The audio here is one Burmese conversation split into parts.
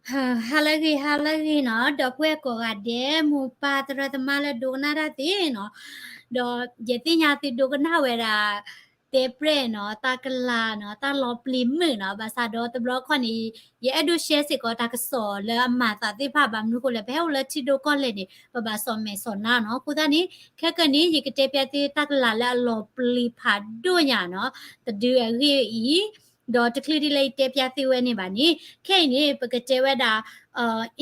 halagi no do kwe ko ga de mu patra ta mala do na ra ti no do je ti nya ti do na we ra te pre no ta kala no ta lo plim mu no ba sa do ta blo ko ni ye edu share si ko ta ka so le ma ta ti pha ba mu ko le be ho le ti do ko le ni ba so me so na no ku ta ni khe ka ni ye ke te pya ti ta kala la lo pli pha do nya no ta du ri i ดอตะคลีดิเลยเตปยาติเวนี่บานี่แค่นี้ปกติเวดา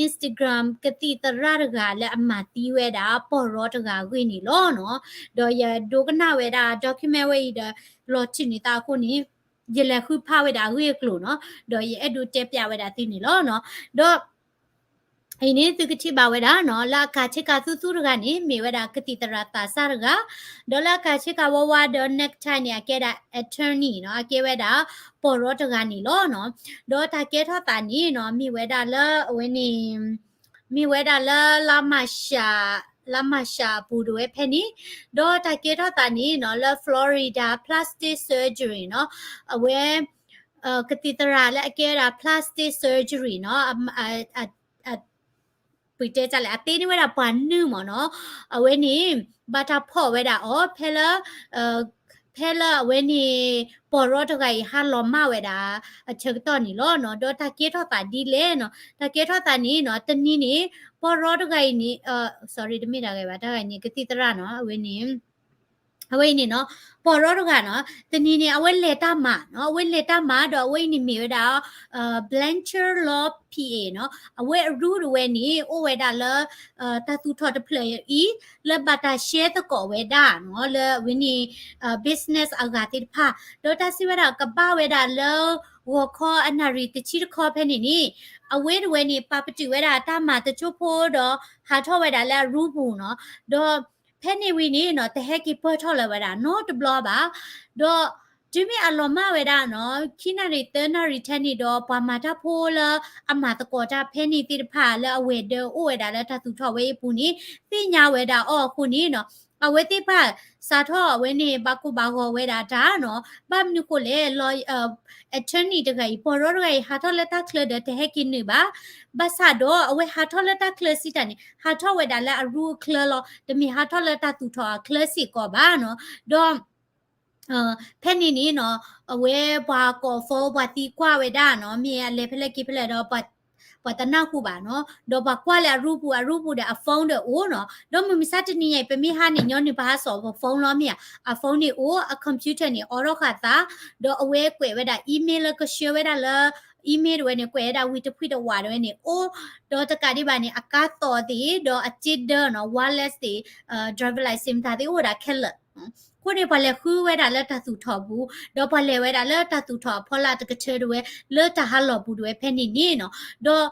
Instagram กติตระรกาและอมาติเวดาปอรอตกาวินี่ลอเนาะดอยดูกันนาเวดา document เวดาลอชินิตาคนนี้ยเลคือพาเวดาเวกลูเนาะดอยเอดูเตปยาเวดาตินี่ลอเนาะดอไอ้นี่ตุกที่บ่าวดาเนาะลากาเชกาสุรกานี่มีเวดากติตระตาสารกาดอลากาเชกาวาวาดอเน็กไทเนี่ยแกดา attorney เนาะแกเวดาปอรอตกานี่ลอเนาะดอตาแกทอตานี่เนาะมีเวดาละเวนี่มีเวดาละลามาชาปูดเวเพนี่ดอตาแกทอตานี่เนาะละฟลอริดา plastic surgery เนาะเวกติตระและแกดา plastic surgery เนาะปีเจจะแหละตีนี่เวลาปันนึงหมอเนาะเอาเวนี้บาตาพ่อเวลาอ๋อเพลเวนี้ปอรอตไกฮันลอมาเวดาเชิงตอนนี้ล้อเนาะโดตาเกทอตาดีเลเนาะตาเกทอตานี้เนาะตนี้นี่ปอรอตไกนี่sorry ดมิดาไกบาตาไกนี่กติตระเนาะเวนี้เอาไว้นี่เนาะปอรอดกันเนาะตนี้นี่เอาไว้เลต้ามาเนาะเอาไว้เลต้ามาดเอาไว้นี่มีเวดาblancher law pa เนาะเอาไว้รูดเวนี่โอเวดาเลตาตูทอดเพลย์อีเลบาตาเชตก็เวดาเนาะเลวินี่business อากาติพาโดตาสิเวดากะบ้าเวดาเลวัวคออันนารีตชิรคอเพนี่นี่เอาไว้เวนี่ปาปจิเวดาตามาตะชุโพดอหาทอเวดาเลรูปูเนาะดอเพนี่วินี่เนาะแต่แฮกิเปอร์ทอลเวดาโนตบลอบาดอจิมีอารมณ์มาเวดาเนาะคินาริเตอร์นาริเทนี่ดอปามาตาโพลอามาตะโกจาเพนี่ติดพาเลอเวเดอโอเวดาและตาตุทอเวปูนี่ติญาเวดาอ้อคูนี่เนาะเอาเวติพาสาทอเวนี่บากุบาโกเวดาตาเนาะบามนุโกเลลอยattorney ตะไกปอรอไกหาทอเลตาเคลเดแต่ให้กินนี่บาบาซาโดเอาไว้หาทอเลตาเคลสิตานี่หาทอเวดาและอรูเคลลอแต่มีหาทอเลตาตุทอเคลสิก็บาเนาะดอเพนนี่เนาะเวบาโกโฟบาติกว่าเวดาเนาะมีเลเพลกิเพลดอปัตนาคูบาเนาะดอบากว่าและรูปูเดอะโฟนเดอโอเนาะดอมมีสัตนี่ใหญ่เป็นมีหานี่ย้อนนี่ภาษาโฟนเนาะมีอะโฟนนี่โออะคอมพิวเตอร์นี่ออรอคาตาดอเวกเวดาอีเมลก็เชื่อเวดาละอีเมลเวเนี่ยกวดาวิตพุยดวาดเวเนี่ยโอดอตะกาดิบานี่อากาตอติดออจิดเดอเนาะวาเลสติdriver license ตาติโอดาเคลကိုနေပါလေခူးဝဲတာလက်တသူထော်ဘူးတော့ပါလေဝဲတာလက်တသူထော်ဖောလာတကချဲတွေလက်တဟာလော်ဘူးတွေဖဲနေနေနော်တော့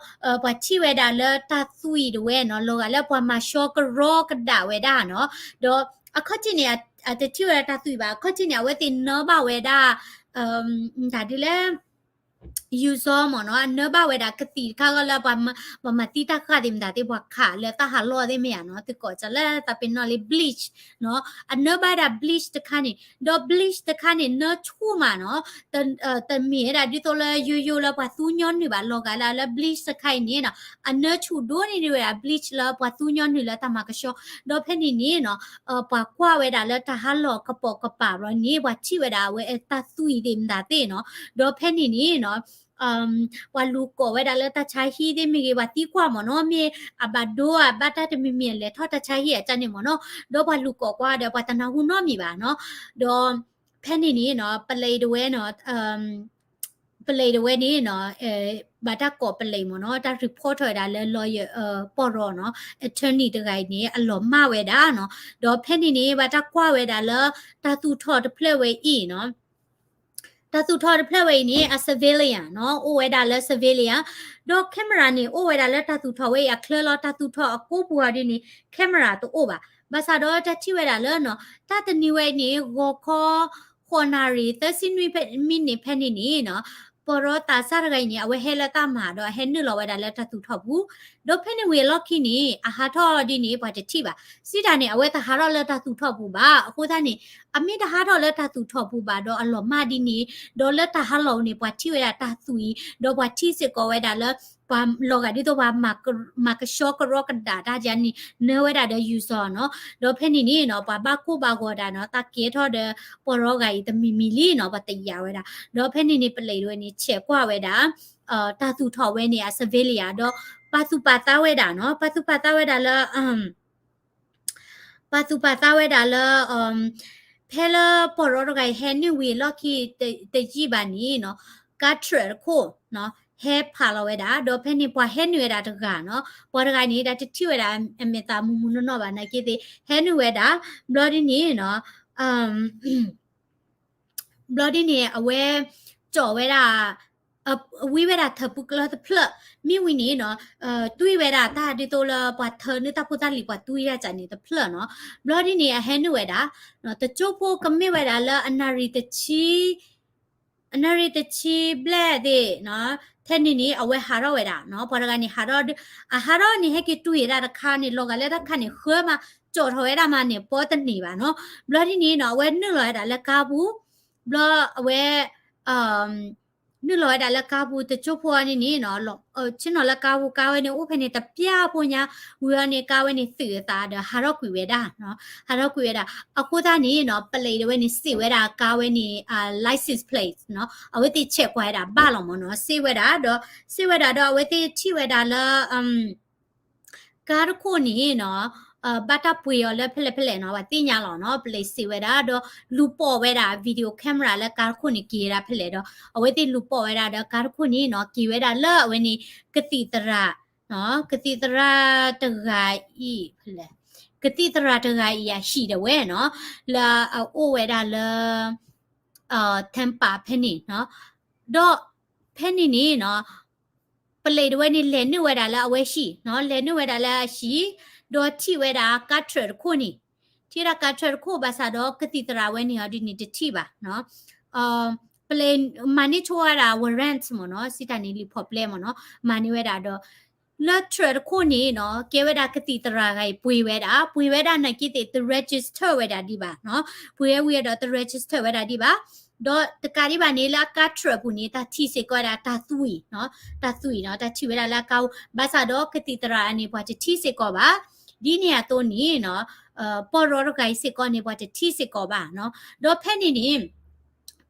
ပါချီဝဲတာလက်တသူီတွေနော်လောကလက်ပွားမှာရှော့ကရောကဒါဝဲတာနော်တော့အခက်ချင်းနေအတချီဝဲတာသူီပါအခက်ချင်းနေဝဲတင်နော်ပါဝဲတာဒါဒီလေยูซอมเนาะเนบาเวดากติค่ะก็ละบมาติตาค่ะดิมดาติบ่ค่ะแล้วตาหาลอได้แม่เนาะติก็จะละตาเป็นนอลิบลีชเนาะอันเนบาดาบลีชตะค่ะนี่ดอบลีชตะค่ะนี่เนชูมาเนาะตะมีดาดิโตละยูละปะซูญอนนี่บาลอกาละบลีชตะค่ะนี่เนาะอันเนชูโดนี่เวดาบลีชละปะซูญอนนี่ละตามากะชอดอเพนี่เนาะปากว่าเวดาละตาหาลอกะปอกะปาบ่นี่ว่าชิเวดาเวตาซุยดิมดาเตเนาะดอเพนี่เนาะวาลูโกเวดาเลตาชาฮีได้มีกว่าตีกว่าหมอเนาะมีอบาโดอะบาตาจะมีเมียนเลยทอตาชาฮีอาจารย์เนี่ยหมอเนาะดอบาลูโกกว่าเดี๋ยวปัตนาหุนเนาะมีบาเนาะดอแพนนี่เนาะปะเลยด้วยเนาะปะเลยด้วยนี่เนาะบาตากอปะเลยหมอเนาะตารีพอร์ตได้เลยลอยปอรอเนาะ attorney ตะไกนี่อลอมาเวดาเนาะดอแพนนี่บาตากว่าเวดาเลตาตูทอดเพลเวอีเนาะตาสุทอดเพลเวนี่อะเซเวเลียเนาะโอเวดาเลเซเวเลียดอกแคมรานี่โอเวดาเลตาสุทอเวอะเคลลอตาสุทออะโกบัวดินี่แคมราตัวโอบะบาซาดอตะชิเวดาเลเนาะตาตะนิเวนี่โกคอควอนารีตะซินวิมินี่เพนี่นี่เนาะปอรอตาซาระไกนี่เอาไว้เฮละตามาดอเฮนึลอเวดาเลตาสุทอบูดอเพนี่เวล็อกคินี่อะหาทอดินี่ปะตะชิบะซิดานี่เอาไว้ตาหารอเลตาสุทอบูบะโคตานี่อเมตาหารอเลตาสุทอบูบะดออลอมาดินี่ดอเลตาฮาโลนี่ปะชิเวดาตาซุยดอปะชิสิโกเวดาเล pa loga di to pa mak shock rock da da ja ni ne we da de you so no do phe ni no pa ba ko ba go da no ta ke tho de por ro ga yi ta mi li no pa tai ya we da do phe ni play we ni che kwa we da ta tu tho we ni a civilian do pa tu pa ta we da no pa tu pa ta we da la pa tu pa ta we da laဖဲလာပေါ်ရောဂိုင်ဟဲနဝီလော်ကီတေကြီးပါနီနော်ကတ်ထရကိုနော်ဟဲဖာလောဝဲတာဒေါ်ဖဲနေပွားဟဲနွေတာတကနော်ပေါ်ဂိုင်နေတာတတိဝဲတာအမေတာမူမူနော်ပါနာကေတေဟဲနွေတာဘလော်ဒီနီနော်ဘလော်ဒီနီအဝဲကြော်ဝဲတာဝိဝဲတာထပုကလတ်ဖလမိဝီနီနော်တွေးဝဲတာတာဒီတိုလာပွားထနေတာပူတာလီပွားတွေးရကြနေတဲ့ဖလနော်ဘလော်ဒီနီဟဲနွေတာနော်တချို့ဖို့ကမေဝဲတာလာအနာရီတချီဘလက်ဒီနော်แท่นี้เอาไว้หาเราไว้ด่าเนาะพอการนี้หาเรานี่ให้กิตุ้ยได้ราคานี่ลงกันแล้วราคานี่เคลื่อนมาโจทย์เอาไว้ได้มาเนี่ยปอตันนี่ป่ะเนาะบล็อที่นี้เนาะไว้100ด่าแล้วกาบูบล็อเอาไว้100ด่าแล้วกาบูแต่จุพวนี่เนาะชินเนาะแล้วกาบูกาไว้เนี่ยอู้เพนี่ตะเปียพวเนี่ยวัวเนี่ยกาไว้นี่สื่อตาเด้อหาเราคุยไว้ด่าเนาะหาเราคุยไว้ด่าအခုသားนี่เนาะပလေไว้นี่စစ်ไว้ด่ากาไว้นี่license plate เนาะเอาไว้ติเช็คไว้ด่าบ้าหรอมเนาะစစ်ไว้ด่าတော့เอาไว้ติထိไว้ด่าละကားခုนี่เนาะบัตรปุยอ๋อแล้วเพลเนาะว่าติญาหรอเนาะเพลสิเวดาดอลูปอเวดาวิดีโอแคมราแล้วการခုนี่กีราเพลดอเอาไว้ติลูปอเวดาดอการခုนี่เนาะกีเวดาเลเอาไว้นี่กติตระเนาะกติตระตกาอีเพลกติตระตกาอีอ่ะရှိတယ်เว้ยเนาะละโอเวดาเลเทมปาเพนี่เนาะดอเพนี่นี่เนาะပလေด้วยนี่เลนนี่เวดาละเอาไว้ရှိเนาะเลนนี่เวดาละရှိดอที่เวดากาทรคูนี่ที่รากาทรคูบาซาดอกติตราเวนี่อดินี่ติบาเนาะเพลนมานี่ชัวราวอร์เรนต์มเนาะสิตานี่ลิพอเพลมเนาะมานี่เวดาดอละทรคูนี่เนาะเกเวดากติตราไงปุยเวดานะกิติต register เวดาดิบาเนาะปุยเวดาต register เวดาดิบาดอตกาดิบานี่ละกาทรปุนี่ตาที่เสกวดาตาตุยเนาะตาที่เวดาละกาวบาซาดอกติตราอันนี้พอจะที่เสกวบาဒီနေရာတော့နီနော်ပေါ်ရောဂိုင်စစ်ကောနေပေါ်တီစစ်ကောပါနော်တော့ဖက်နေနေ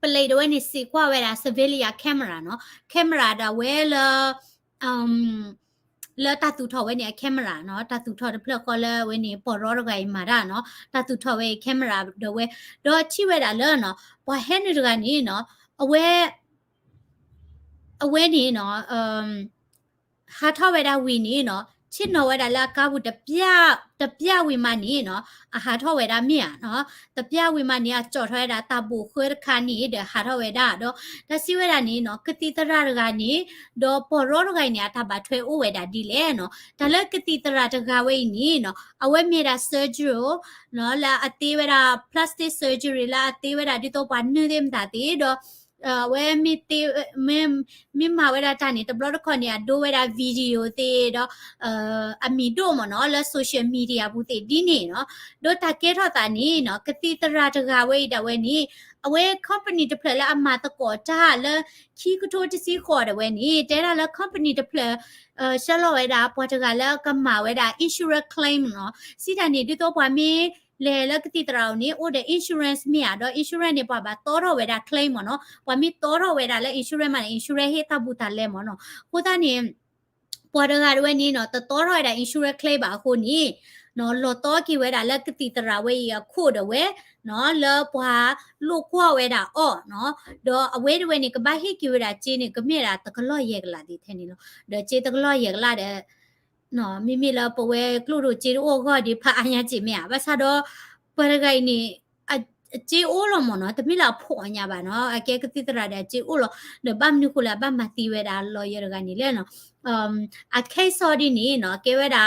ပလေတော့နေစစ်ကွာဝဲတာ civilian camera နော် camera da ဝဲလာတတူထော်ဝဲနေ camera နော်တတူထော်တဲ့ဖလက်ကောလဲဝဲနေပေါ်ရောဂိုင်မာတာနော်တတူထော်ဝဲ camera တော့ဝဲတော့ချိဝဲတာလဲနော်ဘာဟဲနေတကနေနော်အဝဲနေနော်ဟာထော်ဝဲတာဝီနေနော်ชินอเวดาละกาบุตะเปียวิมานี่เนาะอาหาทอเวดาเมียเนาะตะเปียวิมานี่จอดเวดาตาบูเคยคานี่เดหาทอเวดาดอตะซิเวดานี่เนาะกติตระกานี่ดอปอรอรกานี่ตาบะถวยโอเวดาดีเลเนาะตะละกติตระตะกาเวนี่เนาะอเวเมดา surgery เนาะละอติเวดา plastic surgery ละอติเวดาดิโตปานนึเดมตาติดอเวมิติมิมาเวลาตานี่ตบลอดคนเนี่ยดูเวลาวิดีโอเตดอมีดูมเนาะแล้วโซเชียลมีเดียบุติดีนี่เนาะโดตาเกทอตานี่เนาะกติตราตกาเวดาเวนี่เอาเวคอมพานีตะเพลละอามาตะกอจ้าแล้วคีกโทติซีขอดเวนี่แต่ละคอมพานีตะเพลชะลอเวดาปอตกาแล้วก็มาเวดา insurance claim เนาะสิตานี่ดิโตปามีလေလကတိတရာนี่โอเด insurance มีอ่ะดอ insurance เนี่ยปะบะตอรอเวดา claim มเนาะปะมีตอรอเวดาและ insurance มา insurance เฮตาบุตาเลมเนาะโคตานี่ปอดกาด้วยนี่เนาะตอรอเวดา insurance claim บะโคนี่เนาะลอตอกีเวดาลกติตราเวยโคดเวเนาะเลปะลูกควเวดาอ้อเนาะดออเวดเวนี่ก็บะเฮกีเวดาจีนี่ก็มีราตะกลอเยกลาดิเทนี่เนาะเดอเจตะกลอเยกลาเดเนาะมีละปะเวกลูดูจีโอก็ดิพะอัญญาจิเมียบะซาดอปะไกนี่จีโอลมเนาะตะมิลาพออัญญาบะเนาะแกกติตระเดจีโอลเดบัมนิคุลาบัมมาติเวดาลอยรกานี่เลเนาะอะเคซอดินี่เนาะเกเวดา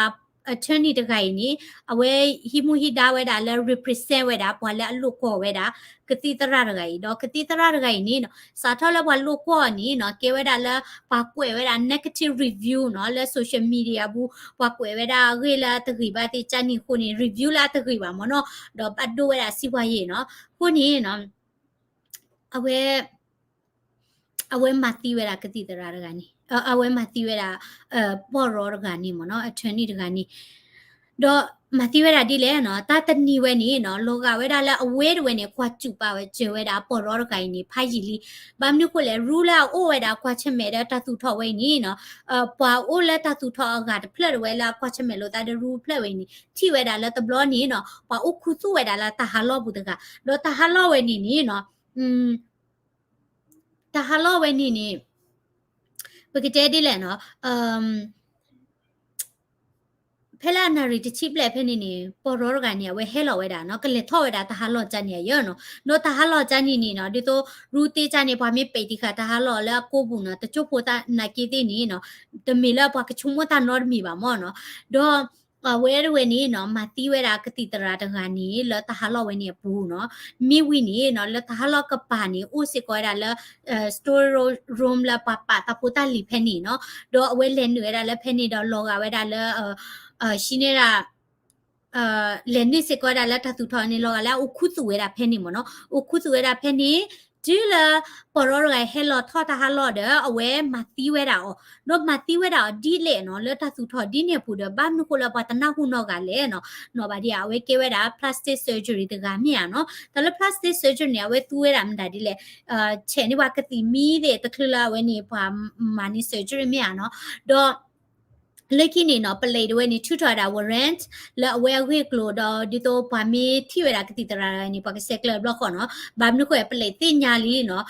attorney ตะไกนี่อเวฮิมูฮิดาเวดาและ represent เวดาปอละลูกก็เวดากติตระตะไกดอกติตระตะไกนี่เนาะสาทอละปอลูกก็นี่เนาะเกเวดาละปากวยเวดา negative review เนาะและ social media บูปากวยเวดาเวลาตะกิบาติจันนี่คนนี่ review ละตะกิบามเนาะดอปัดดูเวดาสิวาเยเนาะคนนี้เนาะอเว အဝဲမှာတီးဝဲတာကတိတရာတကနေအဝဲမှာတီးဝဲတာပေါ်ရောတကနေမနော်အထွန်းနေတကနေတော့မတိဝဲတာဒီလေနော်တာတနီဝဲနေနော်လောကဝဲတာလဲအဝဲတဝဲနေခွာကျူပါဝဲကျေဝဲတာပေါ်ရောတကိုင်းနေဖိုက်ကြီးလီဘာမျိုးကိုလဲရူလာအိုဝဲတာခွာချက်မဲတာတတူထော်ဝဲနေနော်ပွာအိုလဲတတူထော်ကတဖလက်ဝဲလာခွာချက်မဲလို့တာရူဖလက်ဝဲနေထိဝဲတာလဲတဘလောနေနော်ပွာအိုခုစုဝဲတာလဲတဟာလောဘူးတကတော့တဟာလောဝဲနေနေနော်တဟာလောဝဲနေနေပကတဲ့ဒီလဲနော်ဖဲလာနာရီတချိပလက်ဖဲနေနေပေါ်ရောကနေဝဲဟဲလော်ဝဲတာနော်ကလေထော့ဝဲတာတဟာလော့ချန်နေရနော်နော်တဟာလော့ချန်နေနေနော်ဒီတော့ရူတေချန်နေဘာမေပေတိခါတဟာလော်လဲကိုဘူးနော်တချို့ပိုတာနာကီတေနေနော်တမီလာပွားကချုံမတာနော်မီပါမောနော်တော့ဝဲရဝဲနေနော်မတီးဝဲတာကတိတရာတကနေလောတဟာလော့ဝဲနေဘူးနော်မိဝီနေနော်လောတဟာလော့ကပါနေဦးစစ်ကွာတာလောစတိုရိုမ်လာပပတာပိုတာလီဖဲနေနော်တော့အဝဲလဲနေရတာလဲဖဲနေတော့လောကဝဲတာလဲရှိနေတာလဲနေစကွာဒါလာတသူထောင်းနေလောကလာအခုသူဝဲတာဖဲနေမနော်အခုသူဝဲတာဖဲနေဒီလာပေါ်ရောရဟဲလောထောတာဟာလောတဲ့အဝဲမတီးဝဲတာအော်တော့မတီးဝဲတာဒီလေနော်လဲတသူထောဒီနေပူတော့ဘာမနုကိုလာပတနာခုနော်ကလဲနော်ဘာဒီအဝဲကေဝဲတာ plastic surgery တကမြနော်တလ plastic surgery နေအဝဲသူဝဲတာမဒါဒီလေချဲနေဝကတိမီတဲ့တခလာဝဲနေပါမာနီ surgery မြနော်တော့လက်ခိနေနော်ပလေတွေနေထူထွာတာ warrant လက်အဝဲခွေကလို့တော့ဒီတော့ဗာမီထိရတာကတိတရာနေပါကစက်ကလဘလော့ခေါ်နော်ဗာမနုခွေပလေတင်ညာလီနော်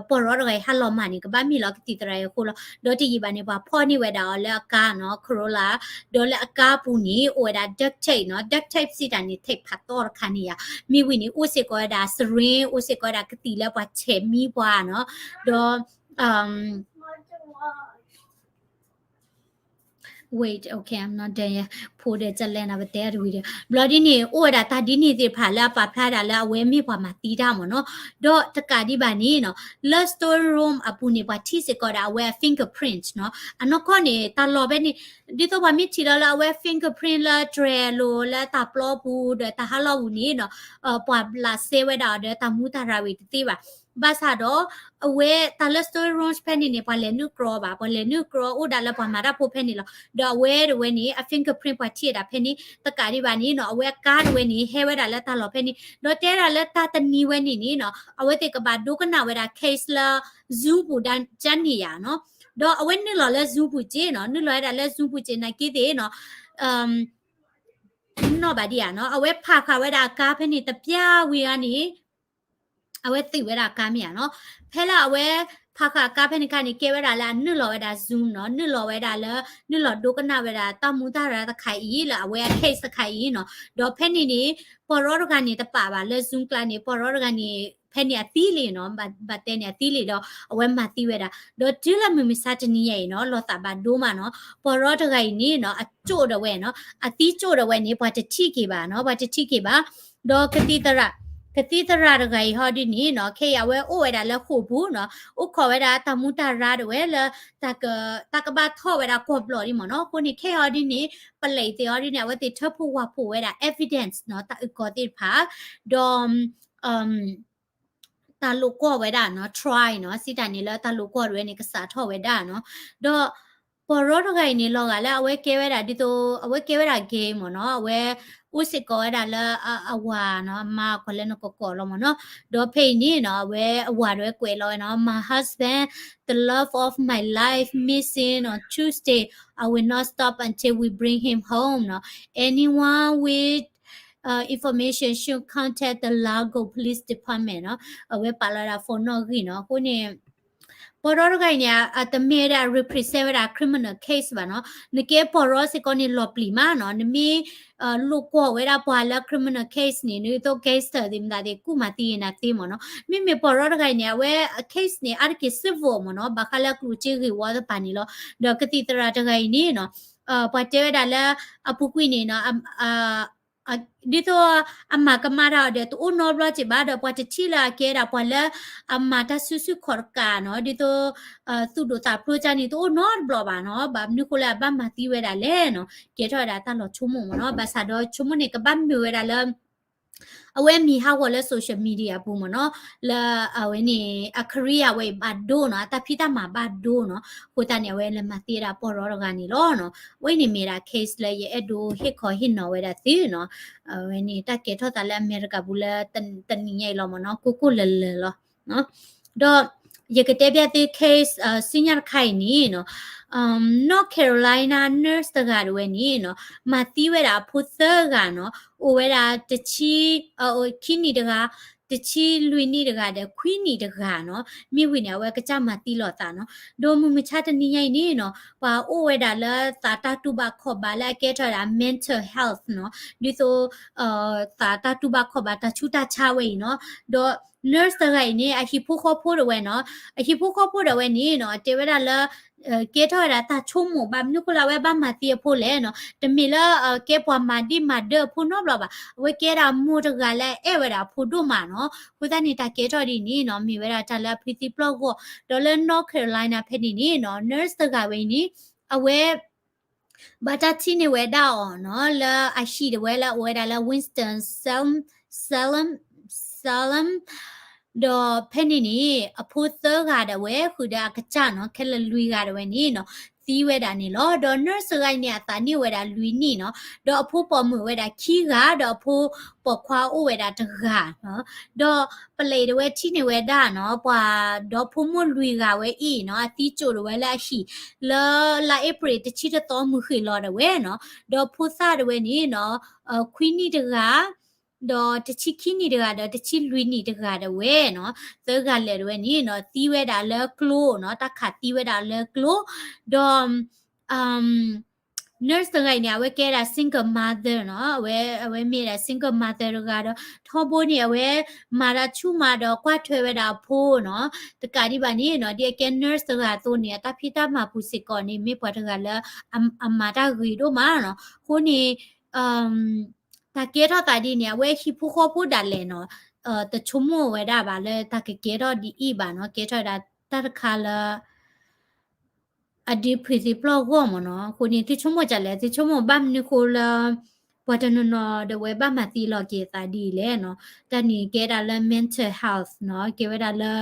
ပေါ်ရောတော့ဟလော်မနီကဗာမီလောကတိတရာရခိုလို့ဒေါ်တီကြီးပါနေပါဖော်နေဝဲတာလက်အကားနော်ခရိုလာဒေါ်လက်အကားပူနီအိုဒါ duct tape နော် duct tape စီတန်နေ tape ဖတ်တော့ခါနေရမိဝီနီအိုစစ်ကောဒါ syringe အိုစစ်ကောဒါကတိလက်ပွားချေမီပွားနော်ဒေါ်wait okay I'm not done yet ဖိုးတဲ့ချက်လဲနာပဲတဲ့ရူရ bloody နေအိုဒါတာဒီနေဖာလာပါဖလာတာလာအဝဲမိပွားမှာတီးတာမနော်တော့တကဒီပါနေနော် last story room အပူနေပါတီစကောဒါအဝဲ fingerprint နော်အနော်ခေါနေတာလော်ပဲနေဒီတော့ဗာမိချီလာအဝဲ fingerprint လာ trail လို့လာတာပလောဘူးတဲ့တာဟာလောဘူးနေနော်ပွာလာဆေဝဲတာတဲ့တာမူတာရာဝီတီပါဘာသာတော့အဝဲတာလက်စတိုရွန်ဖဲနေနေပါလေနုကရောပါပါလေနုကရောဥဒါလပမာရာဖိုဖဲနေလောတော့အဝဲရဝဲနေအ fingerprint ပါချီတာဖဲနေတကာဒီပါနေနော်အဝဲကားဝဲနေဟဲဝဲတာလက်တာလောဖဲနေတော့တဲတာလက်တာတနီဝဲနေနေနော်အဝဲတေကပါဒုကနာဝဲတာ case လာ zoo ဘူဒန်ချန်နီယာနော်တော့အဝဲနေလောလဲ zoo ဘူကျေနော်နုလောရတာလဲ zoo ဘူကျေနိုင်ကေးသေးနော်နော်ဘာဒီယာနော်အဝဲဖာခါဝဲတာကားဖဲနေတပြဝေကနေအဝဲသိဝဲတာကားမြာနော်ဖဲလာအဝဲဖာခါကားဖဲနေကနေကဲဝဲတာလာနုလောဝဲတာ zoom နော်နုလောဝဲတာလဲနုလောဒုကနာဝဲတာတမူတာရတခိုင်ဤလာအဝဲ case တခိုင်ဤနော်တော့ဖဲနေနေပေါ်ရောကနေတပါပါလဲ zoom ကလာနေပေါ်ရောကနေဖဲနေအသီးလေနော်ဗတ်တဲ့နေအသီးလေတော့အဝဲမှာသီးဝဲတာတော့ဒီလာမမစတနီရဲ့နော်လောတာပါဒိုးမှာနော်ပေါ်ရောတခိုင်နေနော်အကျို့တော့ဝဲနော်အသီးကျို့တော့ဝဲနေဘာတတိကေပါနော်ဘာတတိကေပါတော့ကတိတရကတိတရာတကယ်ဟောဒီနီနော်ခေရဝဲအိုဝဲတာလက်ခုဘူးနော်ဥခေါ်ဝဲတာတမူတာရာဝဲလတကဘာထောဝဲတာကောဘလော်ဒီမနော်ကိုနိခေဟောဒီနီပလေတေဟောဒီနီဝဲတေထဖို့ဝဖို့ဝဲတာ evidence နော်တကောတိဖာဒေါ်တာလုကောဝဲတာနော် try နော်စီတန်နေလဲတာလုကောရဲနေကစားထောဝဲတာနော်တော့ပေါ်ရောတကယ်နေလောကလည်းအဝဲကဲဝဲတာဒီတော့အဝဲကဲဝဲတာ game နော်အဝဲဦးစစ်ကောဒါလာအဝါနော်မာခွလဲနော်ကောလောမနော်ဒေါ်ဖေးနေနော်ဝဲအဝါရွဲကွယ်လောနော် my husband the love of my life missing on Tuesday I will not stop until we bring him home နော် anyone with information should contact the Largo Police Department နော်အဝဲပါလာတာဖုန်းနော်ကြီးနော်ကိုနေပေါ်ရောကညာအတမေရာ represent ရာ criminal case ပါနော်နကေပေါ်ရောစကောနေလော်ပလီမာနော်နမီလူကောဝဲရာပွာလာ criminal case နေနူတော့ case တယ်ဒါတဲ့ကုမတီနာတီမနော်မိမေပေါ်ရောကညာဝဲ case နေအရကေ civil မနော်ဘာခလာကလူချီရီဝါဒပါနီလောဒေါကတိတရာတကယ်နေနော်ပတ်တဲဒါလာအပူကွီနေနော်ဒီတော့အမကမာရာတဲ့တူနော်ဘလချဘာတော့ပတ်ချီလာကဲတာပွာလာအမတာဆူဆူခေါ်ကာနော်ဒီတော့သူတို့တာပရိုဂျာနီတူနော်ဘလပါနော်ဘာနုကိုလာဘာမတီဝဲတာလဲနော်ကဲတော့ဒါတလောချုံမနော်ဘာသာတော့ချုံမနေကဘာမျိုးဝဲတာလဲ အဝဲမီဟာဝလဲ social media ပူမနော်လာအဝဲနေအခရိယဝဲဘတ်ဒိုနော်တဖိတမှာဘတ်ဒိုနော်ဟိုတနေဝဲလမတီရာပေါ်ရောကနေလောနော်ဝဲနေမီရာ case လဲရဲ့အဒိုဟစ်ခေါ်ဟစ်နော်ဝဲတာသီနော်အဝဲနေတကေထောတလဲအမေရိကဘူးလဲတန်ညိုင်လောမနော်ကိုကိုလဲလဲလောနော်တော့ရကတဲ့ပြတဲ့ case senior ခိုင်နီနော်North Carolina nurse တကားဝဲနီနော်မတီးဝဲတာဖုသကနော်အိုဝဲတာတချီခီနီတကားတချီလွီနီတကားတဲ့ခွီနီတကားနော်မိဝိနေဝဲကကြမတီးလော်တာနော်ဒိုမူမချတနီယိုင်နီနော်ပါအိုဝဲတာလာတာတာတူဘခေါ်ပါလာကဲထတာ mental health နော်ဒီဆိုတာတာတူဘခေါ်ပါတချူတာချဝဲနော်ဒေါ် nurse တကઈનેအခိဖိုခေါ်ဖိုးရဝဲနော်အခိဖိုခေါ်ဖိုးရဝဲနီနော်တေဝဲတာလာကေထော်ရတာချုံမဘာမြုကလာဝဲဘာမတီဖိုးလဲနော်တမီလာကေပွားမာဒီမာဒဖိုးနော်ဘလာပါဝဲကေရာမူတကလည်းအဲဝဲတာဖိုးတို့မှာနော်ခုတနေတာကေထော်ဒီနီနော်မိဝဲတာတလာပရီတီပလော့ကိုဒေါ်လာ North Carolina ဖက်နီနီနော် nurse တကဝဲနီအဝဲဘာတာတီနေဝဲတာအော်နော်လာအရှိတဝဲလာဝဲတာလာ Winston Salem ဒေါ်ဖက်နီနီအဖိုးသကတဝဲခုဒါကကြနော်ခဲလလူကတဝဲနီနော်သီးဝဲတာနေလောဒေါ် nurse ကိုင်းနေအတာနေဝဲတာလူနီနော်ဒေါ်အဖိုးပေါ်မှုဝဲတာခီးကဒေါ်အဖိုးပေါ်ခွာအိုဝဲတာတကားနော်ဒေါ်ပလေတဝဲတီနေဝဲတာနော်ပွာဒေါ်ဖိုးမလူကဝဲအီနော်အတီးချိုတဝဲလာရှိလာဧပြီတချီတော်မှုခေလောတဝဲနော်ဒေါ်ဖိုးစားတဝဲနီနော်ခွီးနီတကားတော့တချီခီနီတကတော့တချီလွီနီတကတဝဲနော်သကလည်းဝဲနီနော်တီးဝဲတာလဲကလိုနော်တခါတီးဝဲတာလဲကလိုတော့ nurse တကညဝဲကဲတာ single mother နော်ဝဲမြေတာ single mother ကတော့ထောဘိုးနေဝဲမာရာချူမာတော့ကွာထွဲဝဲတာဖိုးနော်တကတိပါနေနော်ဒီကဲ nurse တကသို့နေတာဖိတာမှာပူစစ်ကောနေမေပွားတကလည်းအမာတာဂီတို့မှာနော်ခိုးနေတာကေတော့တာဒီနေဝဲခိဖူခေါ်ဖူဒါလဲနော်တချုံမဝဲတာပါလဲတာကေတော့ဒီဤပါနော်ကေတော့တာတခါလာအဒီပရီစီပလော့ကောမနော်ကိုနေတိချုံမကြလဲတိချုံမဘမ်နီကိုလာပတနနော်ဒဝဲဘမတီလော့ကေတာဒီလဲနော်တနီကေဒါလဲ mental health နော်ကေဝဲဒါလဲ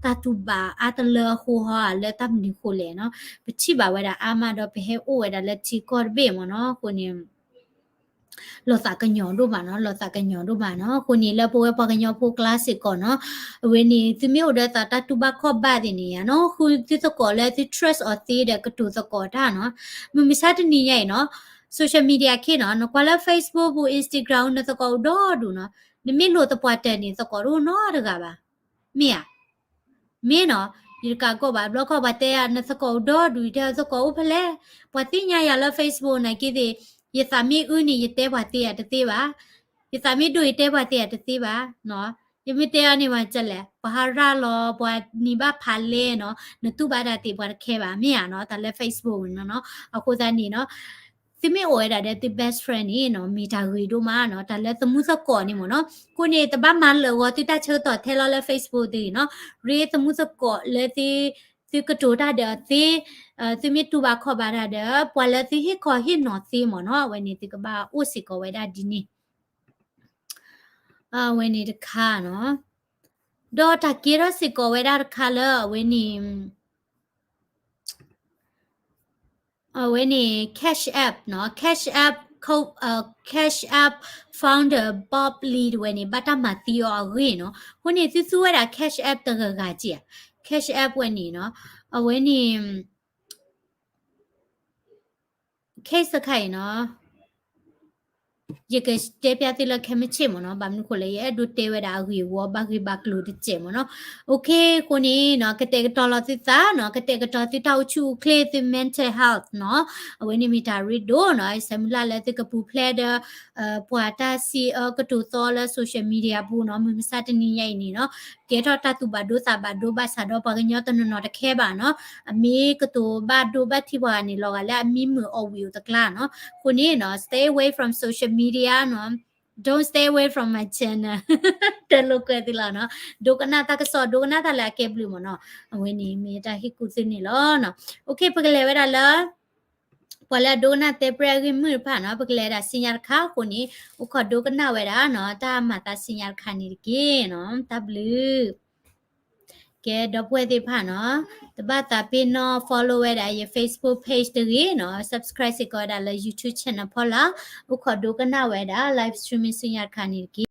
တတူပါအတလဟိုဟာလဲတမ်နီကိုလဲနော်ပချိပါဝဲဒါအာမတော့ဘဟဲအိုဝဲဒါလဲချီကော့ဘေမနော်ကိုနေလောစာကညောတို့ပါနော်လောစာကညောတို့ပါနော်ကိုနေလပိုပကညောပိုကလစ်စစ်ကောနော်ဝင်းနေသူမျိုးတဲ့တာတူဘခော့ဘာဒီနေရနော်ခုတိတကောလဲတိ trust or တိတဲ့ကတူတကောတာနော်မမစားတနေရိုင်နော် social media ခေနော်ကွာလာ Facebook ဘူး Instagram နဲ့တကောတော့ဒူနော်နမီလို့တပွားတဲ့နေတကောတော့နော်တကပါမင်းနော်ဒီကကောပါ blog ကောပါတဲ့နတကောတော့ဒူတဲ့တကောဖလဲပွားတင်ညာရလာ Facebook နဲ့ကိတဲ့ယသမီဦးနီယတဲပါတဲ့တသေးပါယသမီတို့ယတဲပါတဲ့တသေးပါနော်ယမတဲအနေမှာကြက်လဲဘာဟာရလောပွားနိဘဖာလဲနော်နတူပါတာတေပွားခဲပါမြင်ရနော်ဒါလဲ Facebook နော်အခုသားနေနော်သမေဝဲတာတဲ့ the best friend နေနော်မီတာဂီတို့မှာနော်ဒါလဲသမှုစကောနေမနော်ကိုနေတပတ်မှလောတိတချေတော့ထဲလောလဲ Facebook တေနော်ရေသမှုစကောလဲတေသူကတိုတာတဲ့သူမီတူပါခေါ်ပါတာတဲ့ပွာလဲသူဟိခေါ်ဟိနော်စီမနော်ဝဲနေတကပါအိုစီကောဝဲတာဒီနေဝဲနေတခါနော်ဒေါ်တာကေရစီကောဝဲတာခါလဝဲနေcash app နော် cash app cash app founder Bob Lee ဝဲနေဘတာမတီယောအရင်နော်ဟိုနေသူစုဝဲတာ cash app တကကကြည့် cash app ဝဲနေနော်ဝဲနေ case ခိုင်နော်ရကတေပြတိလခဲမချေမနော်ဘာမလို့လေဒုတေဝဒါဂီဝဘဂီဘကလူတချေမနော်โอเคကိုနေနော်ကတေကတော်လသစ်သာနော်ကတေကတော်တိတောက်ချူ clay the mental health နော်အဝိနိမီတာရီဒိုနော်ဆမ်လာလက်တကပူဖလက်ပွာတာစီကတူတော်လ social media ဘူးနော်မစတနီရိုက်နေနော်ကေတော်တတူဘဒိုစာဘဒိုဘဆာတော့ပကညောတနော်တခဲပါနော်အမေကတူဘဒိုဘတိဘနေလောကလည်းအမီမအဝီတကလာနော်ကိုနေနော် stay away from social media နော် don't stay away from my channel တလူကတိလာနော်ဒုကနာတကစောဒုကနာတလာကေဘလူမနော်အဝင်းနေမီတာဟိကုစနေလောနော် okay ပကလေဝဲတာလား พอแล้วดูนะเตเปรกิมือผ่านเนาะปกเลยดาสัญญาณข่าวคนนี้อุขอดูกันหน้าไว้ดาเนาะตามมาตาสัญญาณคันนี้กีเนาะตาบลือแกดอกเวทีผ่านเนาะตบ้าตาเป็นเนาะ follow ไว้ได้ยัง Facebook page ตรีเนาะ subscribe สิก็ได้เลย YouTube channel พอละอุขอดูกันหน้าไว้ดา live streaming สัญญาณคันนี้กี